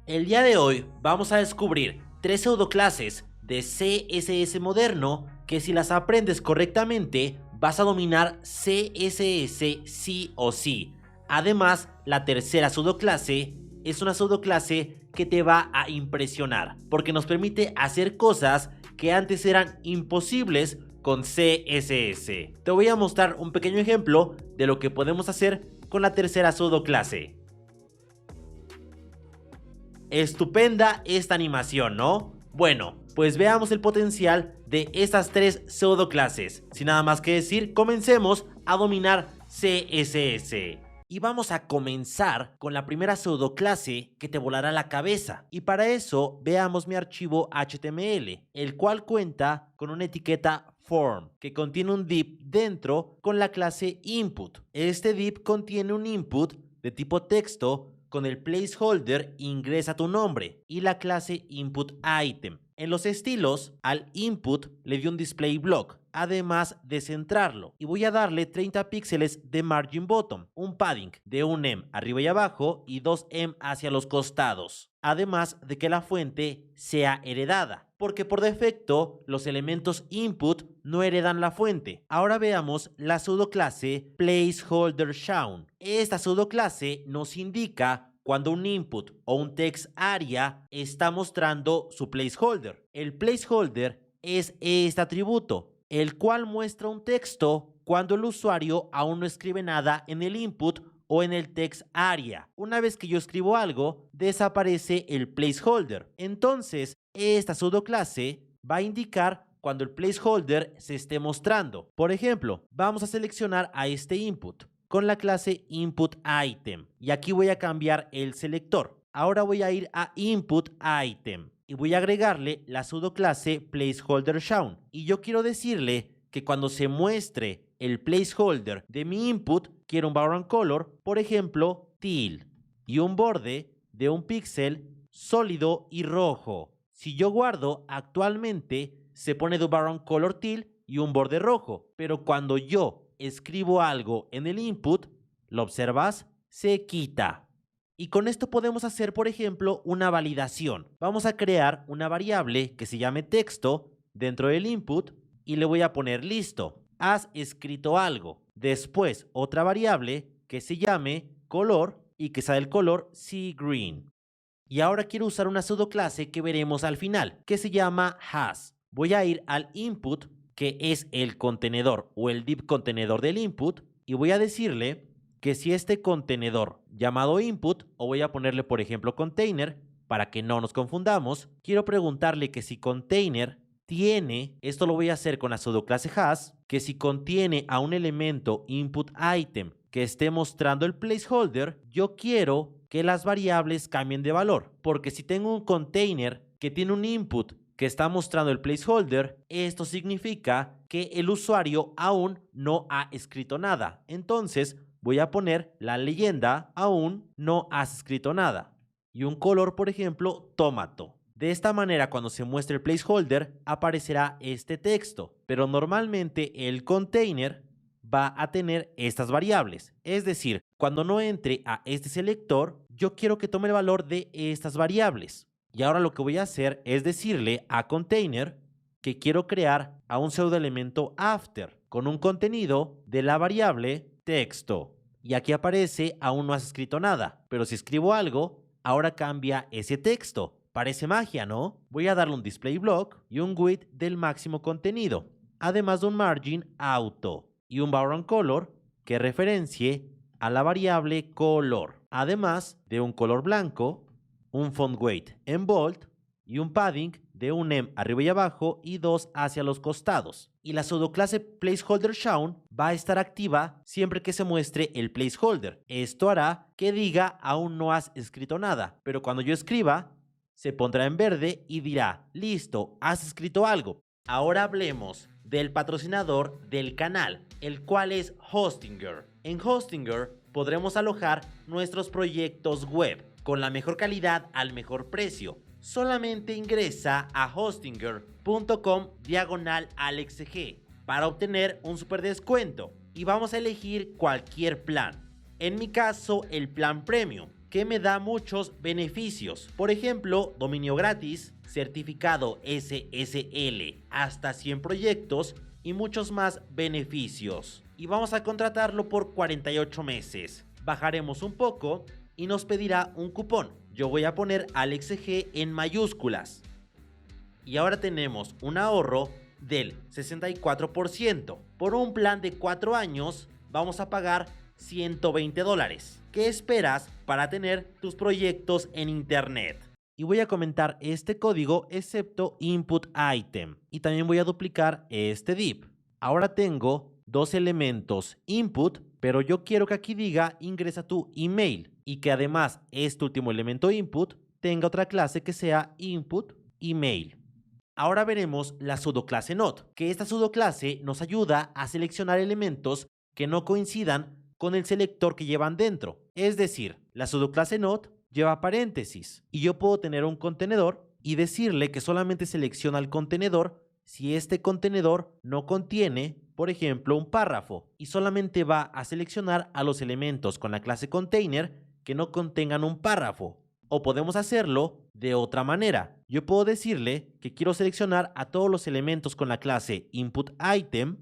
El día de hoy vamos a descubrir 3 pseudoclases de CSS moderno que si las aprendes correctamente vas a dominar CSS sí o sí. Además, la tercera pseudoclase es una pseudoclase que te va a impresionar porque nos permite hacer cosas que antes eran imposibles con CSS. Te voy a mostrar un pequeño ejemplo de lo que podemos hacer con la tercera pseudoclase. Estupenda esta animación, ¿no? Bueno, pues veamos el potencial de estas 3 pseudoclases. Sin nada más que decir, comencemos a dominar CSS. Y vamos a comenzar con la primera pseudoclase que te volará la cabeza. Y para eso veamos mi archivo HTML, el cual cuenta con una etiqueta form, que contiene un div dentro con la clase input. Este div contiene un input de tipo texto con el placeholder ingresa tu nombre y la clase input item. En los estilos, al input le di un display block, además de centrarlo, y voy a darle 30 píxeles de margin bottom, un padding de 1 arriba y abajo y 2 hacia los costados, además de que la fuente sea heredada, porque por defecto los elementos input no heredan la fuente. Ahora veamos la pseudoclase placeholder_shown. Esta pseudoclase nos indica cuando un input o un text area está mostrando su placeholder. El placeholder es este atributo, el cual muestra un texto cuando el usuario aún no escribe nada en el input o en el text area. Una vez que yo escribo algo, desaparece el placeholder. Entonces, esta pseudoclase va a indicar cuando el placeholder se esté mostrando. Por ejemplo, vamos a seleccionar a este input con la clase input item y aquí voy a cambiar el selector. Ahora voy a ir a input item y voy a agregarle la pseudoclase placeholder_shown y yo quiero decirle que cuando se muestre el placeholder de mi input quiero un background color, por ejemplo teal, y un borde de 1 píxel sólido y rojo. Si yo guardo, actualmente se pone de background color teal y un borde rojo, pero cuando yo escribo algo en el input, ¿lo observas? Se quita. Y con esto podemos hacer, por ejemplo, una validación. Vamos a crear una variable que se llame texto dentro del input y le voy a poner listo. Has escrito algo. Después otra variable que se llame color y que sea del color sea green. Y ahora quiero usar una pseudoclase que veremos al final, que se llama has. Voy a ir al input, que es el contenedor o el div contenedor del input, y voy a decirle que si este contenedor llamado input, o voy a ponerle por ejemplo container, para que no nos confundamos, quiero preguntarle que si container tiene, esto lo voy a hacer con la pseudoclase has, que si contiene a un elemento input item que esté mostrando el placeholder, yo quiero que las variables cambien de valor, porque si tengo un container que tiene un input que está mostrando el placeholder, esto significa que el usuario aún no ha escrito nada. Entonces voy a poner la leyenda aún no has escrito nada y un color, por ejemplo, tomato. De esta manera, cuando se muestre el placeholder, aparecerá este texto, pero normalmente el container va a tener estas variables. Es decir, cuando no entre a este selector, yo quiero que tome el valor de estas variables. Y ahora lo que voy a hacer es decirle a container que quiero crear a un pseudoelemento after con un contenido de la variable texto. Y aquí aparece aún no has escrito nada, pero si escribo algo, ahora cambia ese texto. Parece magia, ¿no? Voy a darle un display block y un width del máximo contenido, además de un margin auto y un background color que referencie a la variable color, además de un color blanco, un font weight en bold y un padding de 1 arriba y abajo y 2 hacia los costados. Y la pseudoclase placeholder_shown va a estar activa siempre que se muestre el placeholder. Esto hará que diga aún no has escrito nada, pero cuando yo escriba se pondrá en verde y dirá listo, has escrito algo. Ahora hablemos del patrocinador del canal, el cual es Hostinger. En Hostinger podremos alojar nuestros proyectos web con la mejor calidad al mejor precio. Solamente ingresa a hostinger.com/AlexG para obtener un super descuento y vamos a elegir cualquier plan. En mi caso, el plan premium, que me da muchos beneficios. Por ejemplo, dominio gratis, certificado SSL, hasta 100 proyectos y muchos más beneficios. Y vamos a contratarlo por 48 meses. Bajaremos un poco y nos pedirá un cupón. Yo voy a poner AlexG en mayúsculas. Y ahora tenemos un ahorro del 64%. Por un plan de 4 años vamos a pagar $120. ¿Qué esperas para tener tus proyectos en internet? Y voy a comentar este código excepto input item. Y también voy a duplicar este div. Ahora tengo dos elementos input, pero yo quiero que aquí diga ingresa tu email. Y que además este último elemento input tenga otra clase que sea input email. Ahora veremos la pseudoclase not, que esta pseudoclase nos ayuda a seleccionar elementos que no coincidan con el selector que llevan dentro. Es decir, la pseudoclase not lleva paréntesis y yo puedo tener un contenedor y decirle que solamente selecciona el contenedor si este contenedor no contiene, por ejemplo, un párrafo, y solamente va a seleccionar a los elementos con la clase container que no contengan un párrafo. O podemos hacerlo de otra manera. Yo puedo decirle que quiero seleccionar a todos los elementos con la clase inputItem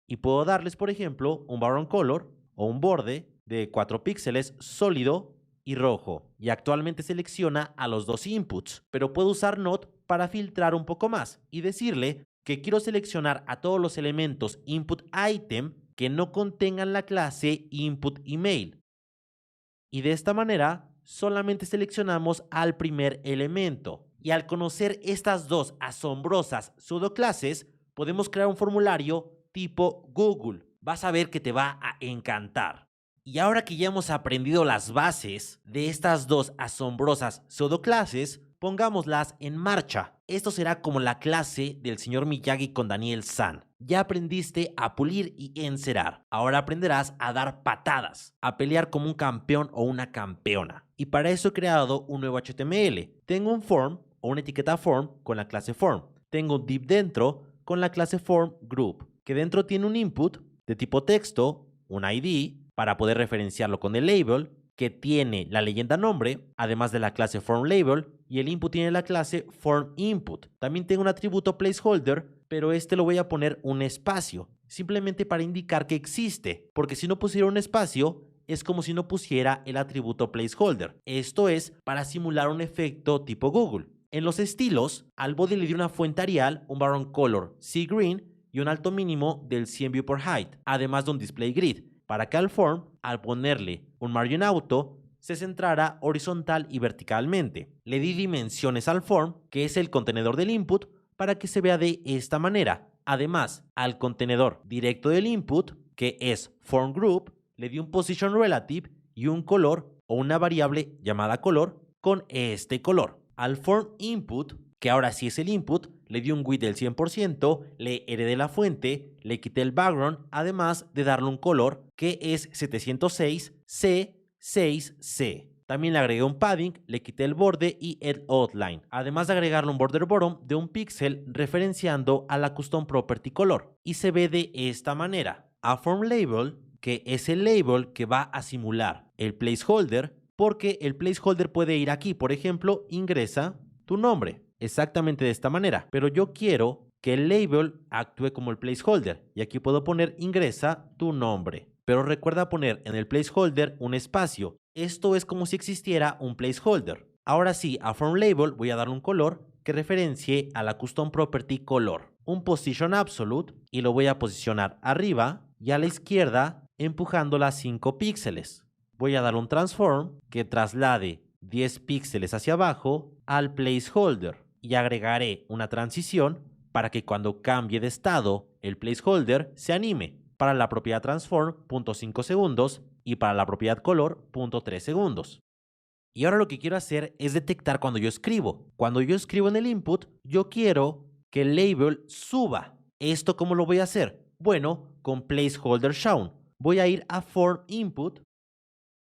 y puedo darles, por ejemplo, un background color o un borde de 4 píxeles sólido y rojo. Y actualmente selecciona a los dos inputs, pero puedo usar not para filtrar un poco más y decirle que quiero seleccionar a todos los elementos inputItem que no contengan la clase inputEmail. Y de esta manera solamente seleccionamos al primer elemento. Y al conocer estas dos asombrosas pseudoclases, podemos crear un formulario tipo Google. Vas a ver que te va a encantar. Y ahora que ya hemos aprendido las bases de estas dos asombrosas pseudoclases, pongámoslas en marcha. Esto será como la clase del señor Miyagi con Daniel-san. Ya aprendiste a pulir y encerar. Ahora aprenderás a dar patadas, a pelear como un campeón o una campeona. Y para eso he creado un nuevo HTML. Tengo un form o una etiqueta form con la clase form. Tengo un div dentro con la clase form group, que dentro tiene un input de tipo texto, un ID, para poder referenciarlo con el label, que tiene la leyenda nombre, además de la clase formLabel, y el input tiene la clase formInput. También tengo un atributo placeholder, pero este lo voy a poner un espacio, simplemente para indicar que existe, porque si no pusiera un espacio, es como si no pusiera el atributo placeholder. Esto es para simular un efecto tipo Google. En los estilos, al body le di una fuente Arial, un background color sea green y un alto mínimo del 100 view per height, además de un display grid, para que al form, al ponerle un margin auto, se centrara horizontal y verticalmente. Le di dimensiones al form, que es el contenedor del input, para que se vea de esta manera. Además, al contenedor directo del input, que es form group, le di un position relative y un color o una variable llamada color con este color. Al form input, que ahora sí es el input, le di un width del 100%, le heredé la fuente, le quité el background, además de darle un color que es 706 C6C. También le agregué un padding, le quité el borde y el outline, además de agregarle un border bottom de un píxel referenciando a la custom property color. Y se ve de esta manera. A form label, que es el label que va a simular el placeholder, porque el placeholder puede ir aquí, por ejemplo, ingresa tu nombre, exactamente de esta manera, pero yo quiero que el label actúe como el placeholder y aquí puedo poner ingresa tu nombre, pero recuerda poner en el placeholder un espacio. Esto es como si existiera un placeholder. Ahora sí, a form label voy a dar un color que referencie a la custom property color, un position absolute, y lo voy a posicionar arriba y a la izquierda empujándola 5 píxeles. Voy a dar un transform que traslade 10 píxeles hacia abajo al placeholder y agregaré una transición para que cuando cambie de estado el placeholder se anime. Para la propiedad transform, 0.5 segundos, y para la propiedad color, 0.3 segundos. Y ahora lo que quiero hacer es detectar cuando yo escribo. Cuando yo escribo en el input, yo quiero que el label suba. ¿Esto cómo lo voy a hacer? Bueno, con placeholder shown. Voy a ir a form input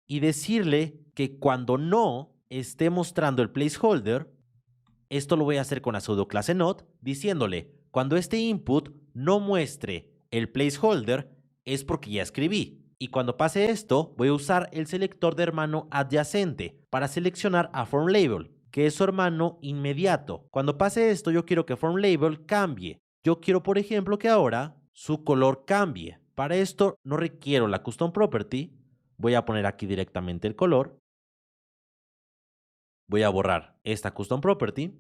y decirle que cuando no esté mostrando el placeholder, esto lo voy a hacer con la pseudoclase not, diciéndole cuando este input no muestre el placeholder es porque ya escribí. Y cuando pase esto, voy a usar el selector de hermano adyacente para seleccionar a FormLabel, que es su hermano inmediato. Cuando pase esto, yo quiero que FormLabel cambie. Yo quiero, por ejemplo, que ahora su color cambie. Para esto no requiero la Custom Property. Voy a poner aquí directamente el color. Voy a borrar esta Custom Property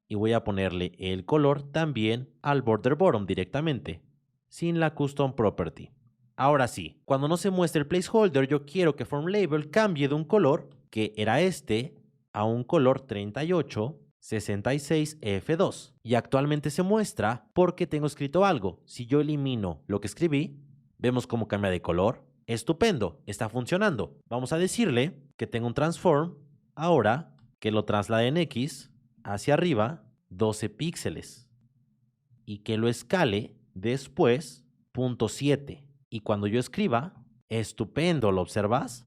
y voy a ponerle el color también al border bottom directamente, sin la Custom Property. Ahora sí, cuando no se muestre el placeholder, yo quiero que FormLabel cambie de un color, que era este, a un color 3866F2. Y actualmente se muestra porque tengo escrito algo. Si yo elimino lo que escribí, vemos cómo cambia de color. Estupendo, está funcionando. Vamos a decirle que tengo un transform, ahora que lo traslade en X hacia arriba 12 píxeles y que lo escale después 0.7. Y cuando yo escriba, estupendo, ¿lo observas?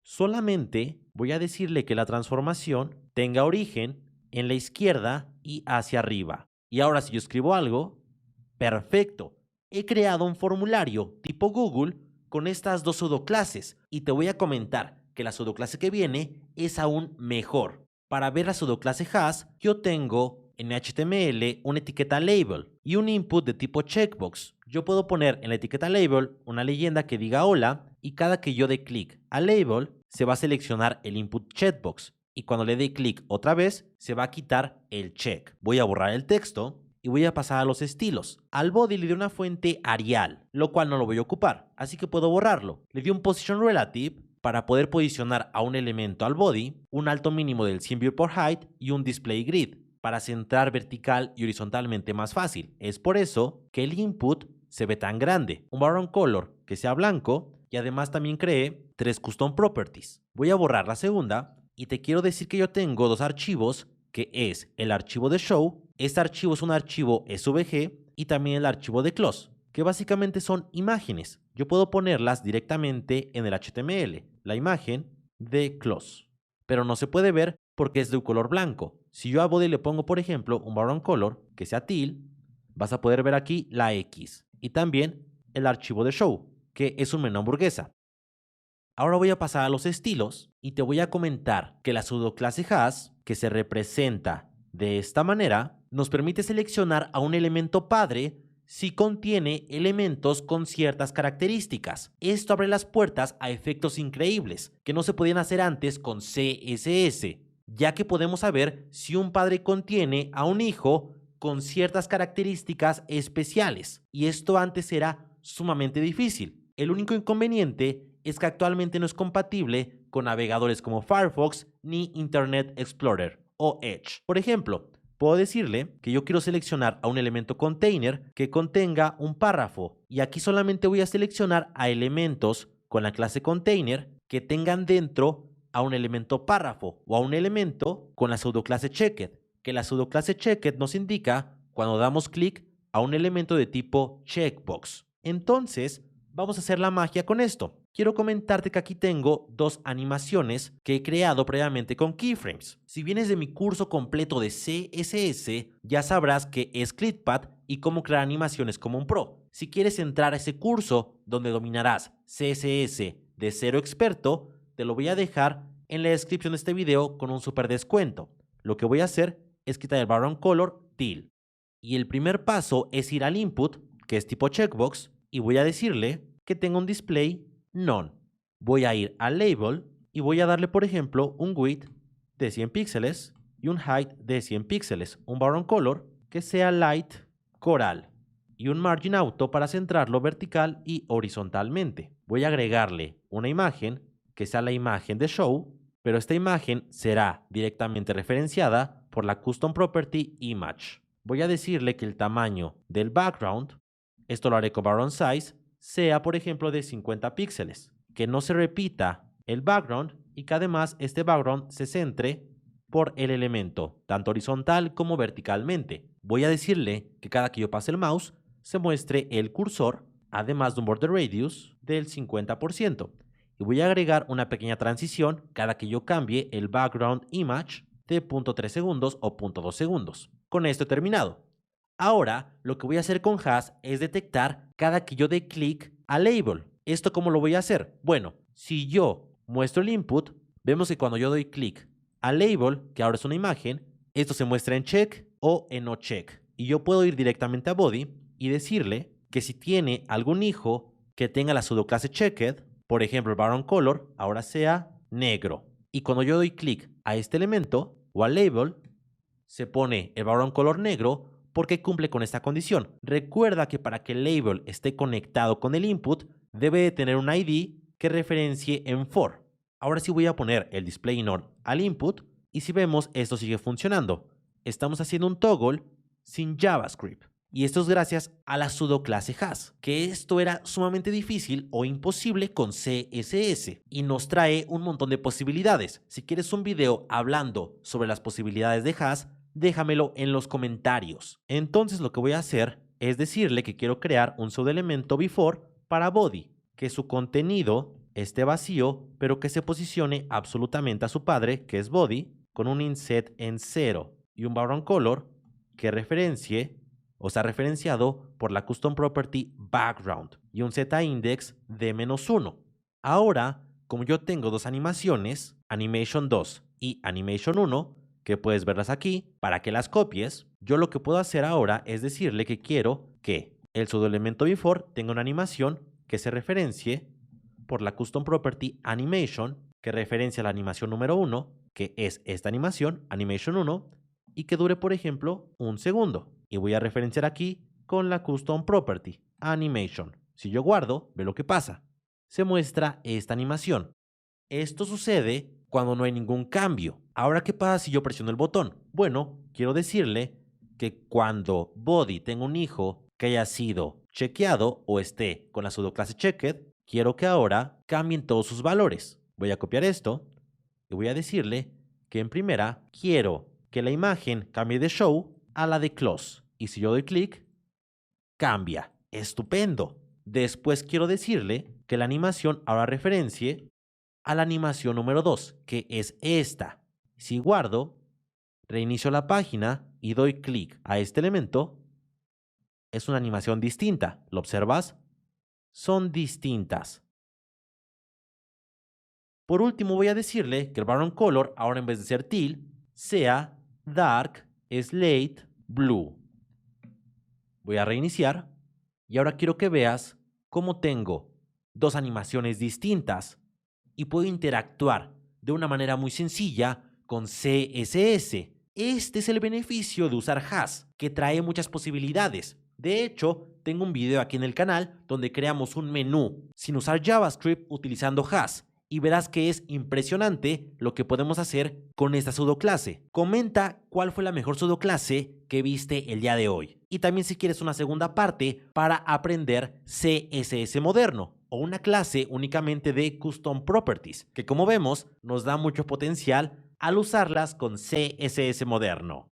Solamente voy a decirle que la transformación tenga origen en la izquierda y hacia arriba. Y ahora si yo escribo algo, perfecto. He creado un formulario tipo Google con estas dos pseudoclases y te voy a comentar que la pseudoclase que viene es aún mejor. Para ver la pseudoclase has, yo tengo en HTML una etiqueta label y un input de tipo checkbox. Yo puedo poner en la etiqueta label una leyenda que diga hola y cada que yo dé clic a label se va a seleccionar el input checkbox y cuando le dé clic otra vez se va a quitar el check. Voy a borrar el texto y voy a pasar a los estilos. Al body le di una fuente Arial, lo cual no lo voy a ocupar, así que puedo borrarlo. Le di un position relative para poder posicionar a un elemento al body, un alto mínimo del 100 viewport height y un display grid para centrar vertical y horizontalmente más fácil. Es por eso que el input se ve tan grande. Un background color que sea blanco y además también creé 3 custom properties. Voy a borrar la segunda y te quiero decir que yo tengo 2 archivos, que es el archivo de show. Este archivo es un archivo SVG y también el archivo de close, que básicamente son imágenes. Yo puedo ponerlas directamente en el HTML, la imagen de close, pero no se puede ver porque es de un color blanco. Si yo a body le pongo, por ejemplo, un background color que sea teal, vas a poder ver aquí la X y también el archivo de show, que es un menú hamburguesa. Ahora voy a pasar a los estilos y te voy a comentar que la pseudoclase has, que se representa de esta manera, nos permite seleccionar a un elemento padre si contiene elementos con ciertas características. Esto abre las puertas a efectos increíbles que no se podían hacer antes con CSS, ya que podemos saber si un padre contiene a un hijo con ciertas características especiales. Y esto antes era sumamente difícil. El único inconveniente es que actualmente no es compatible con navegadores como Firefox ni Internet Explorer o Edge. Por ejemplo, puedo decirle que yo quiero seleccionar a un elemento container que contenga un párrafo y aquí solamente voy a seleccionar a elementos con la clase container que tengan dentro a un elemento párrafo o a un elemento con la pseudoclase checked, que la pseudoclase checked nos indica cuando damos clic a un elemento de tipo checkbox. Entonces, vamos a hacer la magia con esto. Quiero comentarte que aquí tengo 2 animaciones que he creado previamente con keyframes. Si vienes de mi curso completo de CSS, ya sabrás qué es ClipPad y cómo crear animaciones como un pro. Si quieres entrar a ese curso donde dominarás CSS de cero experto, te lo voy a dejar en la descripción de este video con un super descuento. Lo que voy a hacer es quitar el background color teal. Y el primer paso es ir al input, que es tipo checkbox, y voy a decirle que tenga un display none. Voy a ir al label y voy a darle, por ejemplo, un width de 100 píxeles y un height de 100 píxeles. Un background color que sea light coral y un margin auto para centrarlo vertical y horizontalmente. Voy a agregarle una imagen que sea la imagen de show, pero esta imagen será directamente referenciada por la custom property image. Voy a decirle que el tamaño del background, esto lo haré con background size, sea por ejemplo de 50 píxeles, que no se repita el background y que además este background se centre por el elemento, tanto horizontal como verticalmente. Voy a decirle que cada que yo pase el mouse se muestre el cursor, además de un border radius del 50%. Y voy a agregar una pequeña transición cada que yo cambie el background image de 0.3 segundos o 0.2 segundos. Con esto he terminado. Ahora, lo que voy a hacer con has es detectar cada que yo dé clic a label. ¿Esto cómo lo voy a hacer? Bueno, si yo muestro el input, vemos que cuando yo doy clic al label, que ahora es una imagen, esto se muestra en check o en no check. Y yo puedo ir directamente a body y decirle que si tiene algún hijo que tenga la pseudoclase checked, por ejemplo el background color, ahora sea negro. Y cuando yo doy clic a este elemento o al label, se pone el background color negro porque cumple con esta condición. Recuerda que para que el label esté conectado con el input, debe de tener un ID que referencie en for. Ahora sí voy a poner el display node al input y si vemos esto sigue funcionando. Estamos haciendo un toggle sin JavaScript. Y esto es gracias a la pseudoclase has, que esto era sumamente difícil o imposible con CSS y nos trae un montón de posibilidades. Si quieres un video hablando sobre las posibilidades de has, déjamelo en los comentarios. Entonces lo que voy a hacer es decirle que quiero crear un pseudoelemento before para body, que su contenido esté vacío, pero que se posicione absolutamente a su padre, que es body, con un inset en 0 y un background color que referencie o sea referenciado por la custom property background y un z-index de -1. Ahora, como yo tengo dos animaciones, animation 2 y animation 1, que puedes verlas aquí, para que las copies, yo lo que puedo hacer ahora es decirle que quiero que el pseudoelemento before tenga una animación que se referencie por la custom property animation, que referencia la animación número 1, que es esta animación, animation 1, y que dure, por ejemplo, un segundo. Y voy a referenciar aquí con la custom property animation. Si yo guardo, ve lo que pasa. Se muestra esta animación. Esto sucede cuando no hay ningún cambio. Ahora, ¿qué pasa si yo presiono el botón? Bueno, quiero decirle que cuando body tenga un hijo que haya sido chequeado o esté con la pseudoclase checked, quiero que ahora cambien todos sus valores. Voy a copiar esto y voy a decirle que en primera quiero que la imagen cambie de show a la de close. Y si yo doy clic, cambia. ¡Estupendo! Después quiero decirle que la animación ahora referencie a la animación número 2, que es esta. Si guardo, reinicio la página y doy clic a este elemento, es una animación distinta. ¿Lo observas? Son distintas. Por último, voy a decirle que el background color, ahora en vez de ser teal, sea dark slate blue. Voy a reiniciar y ahora quiero que veas cómo tengo dos animaciones distintas y puedo interactuar de una manera muy sencilla con CSS. Este es el beneficio de usar has, que trae muchas posibilidades. De hecho, tengo un video aquí en el canal donde creamos un menú sin usar JavaScript utilizando has. Y verás que es impresionante lo que podemos hacer con esta pseudoclase. Comenta cuál fue la mejor pseudoclase que viste el día de hoy. Y también si quieres una segunda parte para aprender CSS moderno o una clase únicamente de Custom Properties, que como vemos nos da mucho potencial al usarlas con CSS moderno.